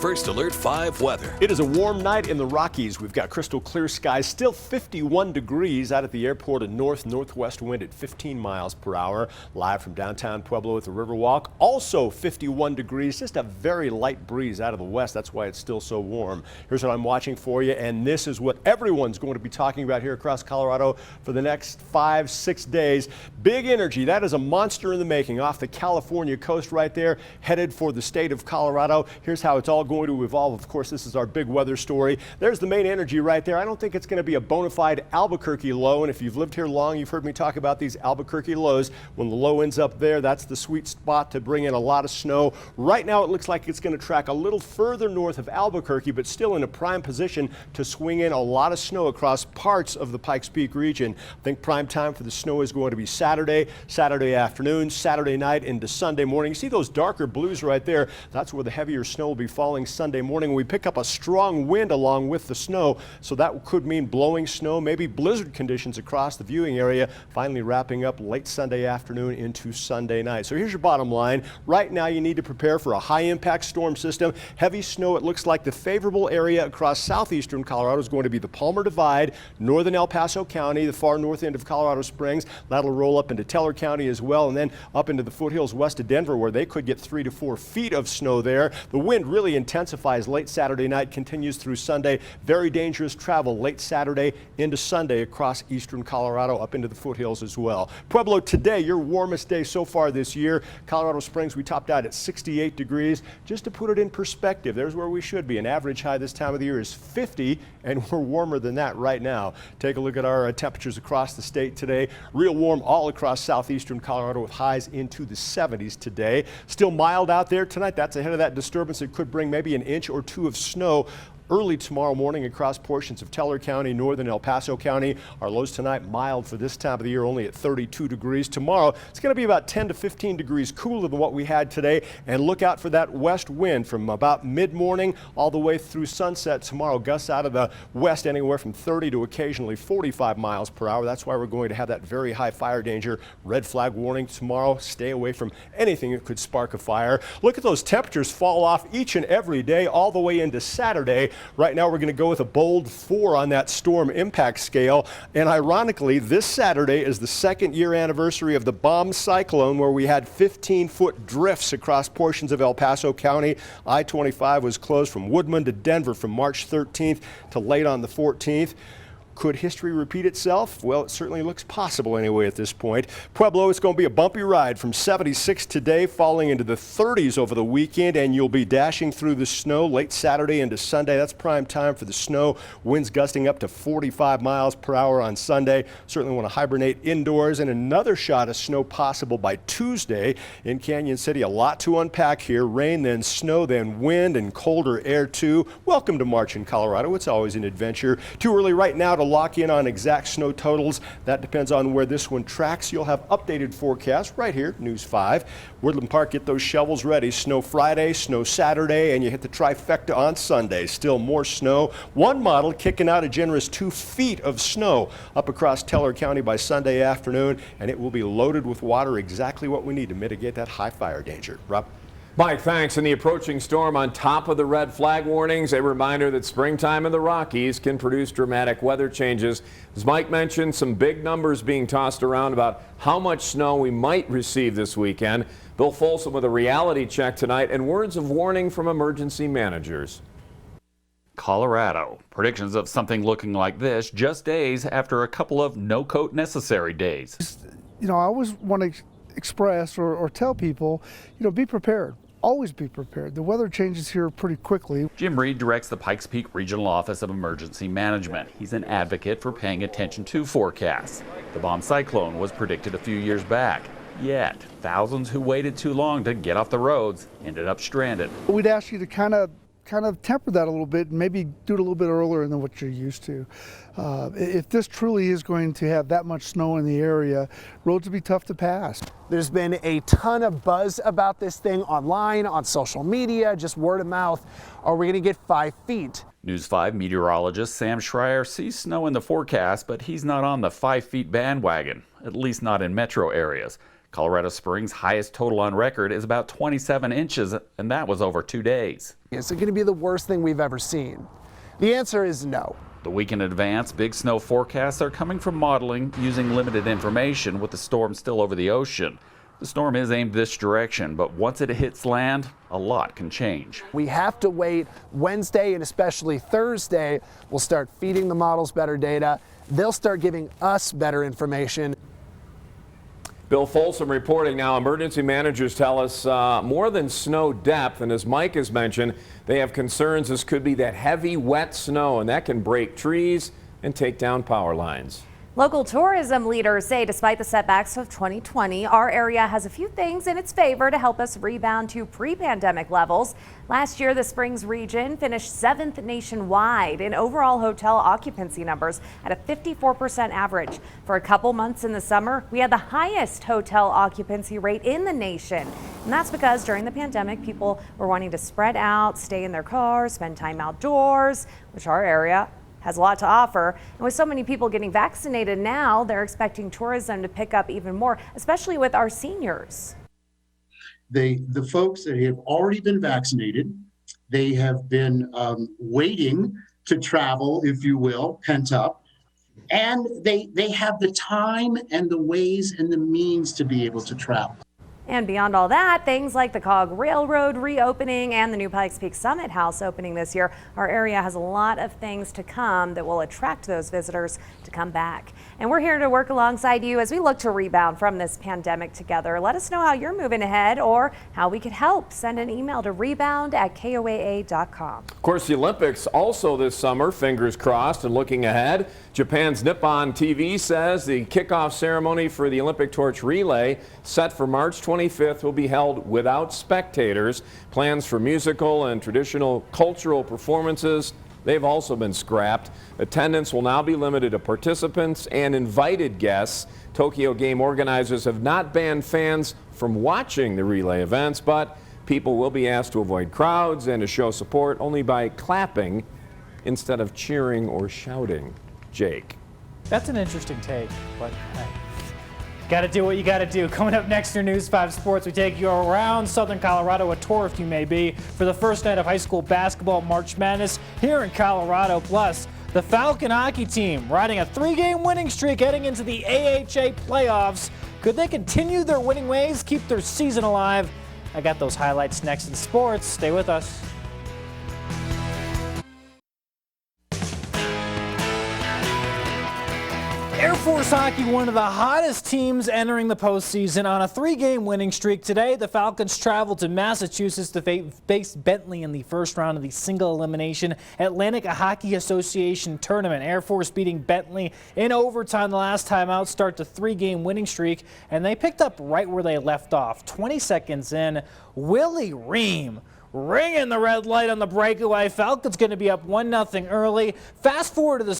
First Alert 5 weather. It is a warm night in the Rockies. We've got crystal clear skies, still 51 degrees out at the airport, a northwest wind at 15 miles per hour. Live from downtown Pueblo at the Riverwalk, also 51 degrees, just a very light breeze out of the west. That's why it's still so warm. Here's what I'm watching for you, and this is what everyone's going to be talking about here across Colorado for the next 5-6 days. Big energy, that is a monster in the making off the California coast right there, headed for the state of Colorado. Here's how it's all going to evolve. Of course, this is our big weather story. There's the main energy right there. I don't think it's going to be a bona fide Albuquerque low, and if you've lived here long, you've heard me talk about these Albuquerque lows. When the low ends up there, that's the sweet spot to bring in a lot of snow. Right now, it looks like it's going to track a little further north of Albuquerque, but still in a prime position to swing in a lot of snow across parts of the Pikes Peak region. I think prime time for the snow is going to be Saturday afternoon, Saturday night into Sunday morning. You see those darker blues right there? That's where the heavier snow will be falling Sunday morning. We pick up a strong wind along with the snow, so that could mean blowing snow, maybe blizzard conditions across the viewing area, finally wrapping up late Sunday afternoon into Sunday night. So here's your bottom line. Right now you need to prepare for a high impact storm system. Heavy snow, it looks like the favorable area across southeastern Colorado is going to be the Palmer Divide, northern El Paso County, the far north end of Colorado Springs. That'll roll up into Teller County as well, and then up into the foothills west of Denver, where they could get 3 to 4 feet of snow there. The wind really intensifies late Saturday night, continues through Sunday. Very dangerous travel late Saturday into Sunday across eastern Colorado up into the foothills as well. Pueblo, today, your warmest day so far this year. Colorado Springs, we topped out at 68 degrees. Just to put it in perspective, there's where we should be. An average high this time of the year is 50, and we're warmer than that right now. Take a look at our temperatures across the state today. Real warm all across southeastern Colorado with highs into the 70s today. Still mild out there tonight. That's ahead of that disturbance that could bring maybe an inch or two of snow early tomorrow morning across portions of Teller County, northern El Paso County. Our lows tonight mild for this time of the year, only at 32 degrees. Tomorrow, it's going to be about 10 to 15 degrees cooler than what we had today. And look out for that west wind from about mid-morning all the way through sunset tomorrow. Gusts out of the west anywhere from 30 to occasionally 45 miles per hour. That's why we're going to have that very high fire danger red flag warning tomorrow. Stay away from anything that could spark a fire. Look at those temperatures fall off each and every day all the way into Saturday. Right now we're going to go with a bold 4 on that storm impact scale. And ironically, this Saturday is the second year anniversary of the bomb cyclone, where we had 15-foot drifts across portions of El Paso County. I-25 was closed from Woodman to Denver from March 13th to late on the 14th. Could history repeat itself? Well, it certainly looks possible anyway at this point. Pueblo, it's going to be a bumpy ride from 76 today, falling into the 30s over the weekend, and you'll be dashing through the snow late Saturday into Sunday. That's prime time for the snow. Winds gusting up to 45 miles per hour on Sunday. Certainly want to hibernate indoors, and another shot of snow possible by Tuesday in Canyon City. A lot to unpack here. Rain, then snow, then wind, and colder air too. Welcome to March in Colorado. It's always an adventure. Too early right now to lock in on exact snow totals. That depends on where this one tracks. You'll have updated forecasts right here, News 5. Woodland Park, get those shovels ready. Snow Friday, snow Saturday, and you hit the trifecta on Sunday. Still more snow. One model kicking out a generous 2 feet of snow up across Teller County by Sunday afternoon, and it will be loaded with water, exactly what we need to mitigate that high fire danger. Rob? Mike, thanks. And the approaching storm on top of the red flag warnings, a reminder that springtime in the Rockies can produce dramatic weather changes. As Mike mentioned, some big numbers being tossed around about how much snow we might receive this weekend. Bill Folsom with a reality check tonight and words of warning from emergency managers. Colorado. Predictions of something looking like this just days after a couple of no coat necessary days. You know, I always want to express or tell people, you know, be prepared. Always be prepared. The weather changes here pretty quickly. Jim Reed directs the Pikes Peak Regional Office of Emergency Management. He's an advocate for paying attention to forecasts. The bomb cyclone was predicted a few years back. Yet, thousands who waited too long to get off the roads ended up stranded. We'd ask you to kind of temper that a little bit and maybe do it a little bit earlier than what you're used to. If this truly is going to have that much snow in the area, roads will be tough to pass. There's been a ton of buzz about this thing online, on social media, just word of mouth. Are we going to get 5 feet? News 5 meteorologist Sam SCHREIER sees snow in the forecast, but he's not on the 5 feet bandwagon, at least not in metro areas. Colorado Springs' highest total on record is about 27 inches, and that was over 2 days. Is it going to be the worst thing we've ever seen? The answer is no. The week in advance, big snow forecasts are coming from modeling using limited information with the storm still over the ocean. The storm is aimed this direction, but once it hits land, a lot can change. We have to wait. Wednesday and especially Thursday, we'll start feeding the models better data. They'll start giving us better information. Bill Folsom reporting now. Emergency managers tell us more than snow depth, and as Mike has mentioned, they have concerns this could be that heavy, wet snow, and that can break trees and take down power lines. Local tourism leaders say despite the setbacks of 2020, our area has a few things in its favor to help us rebound to pre-pandemic levels. Last year, the Springs region finished 7th nationwide in overall hotel occupancy numbers at a 54% average. For a couple months in the summer, we had the highest hotel occupancy rate in the nation. And that's because during the pandemic, people were wanting to spread out, stay in their cars, spend time outdoors, which our area has a lot to offer. And with so many people getting vaccinated now, they're expecting tourism to pick up even more, especially with our seniors. The folks that have already been vaccinated, they have been waiting to travel, if you will, pent up, and they have the time and the ways and the means to be able to travel. And beyond all that, things like the KOAA Railroad reopening and the new Pikes Peak Summit House opening this year, our area has a lot of things to come that will attract those visitors to come back. And we're here to work alongside you as we look to rebound from this pandemic together. Let us know how you're moving ahead or how we could help. Send an email to rebound@koaa.com. Of course, the Olympics also this summer, fingers crossed, and looking ahead. Japan's Nippon TV says the kickoff ceremony for the Olympic torch relay set for March 25th will be held without spectators. Plans for musical and traditional cultural performances, they've also been scrapped. Attendance will now be limited to participants and invited guests. Tokyo game organizers have not banned fans from watching the relay events, but people will be asked to avoid crowds and to show support only by clapping instead of cheering or shouting. Jake. That's an interesting take, but hey, got to do what you got to do. Coming up next, your News 5 Sports, we take you around Southern Colorado, a tour if you may be, for the first night of high school basketball March Madness here in Colorado. Plus, the Falcon hockey team riding a 3-game winning streak heading into the AHA playoffs. Could they continue their winning ways, keep their season alive? I got those highlights next in sports. Stay with us. Air Force hockey, one of the hottest teams entering the postseason on a 3-game winning streak. Today, the Falcons traveled to Massachusetts to face Bentley in the first round of the single elimination Atlantic Hockey Association tournament. Air Force beating Bentley in overtime the last time out, start the 3-game winning streak, and they picked up right where they left off. 20 seconds in, Willie Ream ringing the red light on the breakaway. Falcons going to be up 1-0 early. Fast forward to the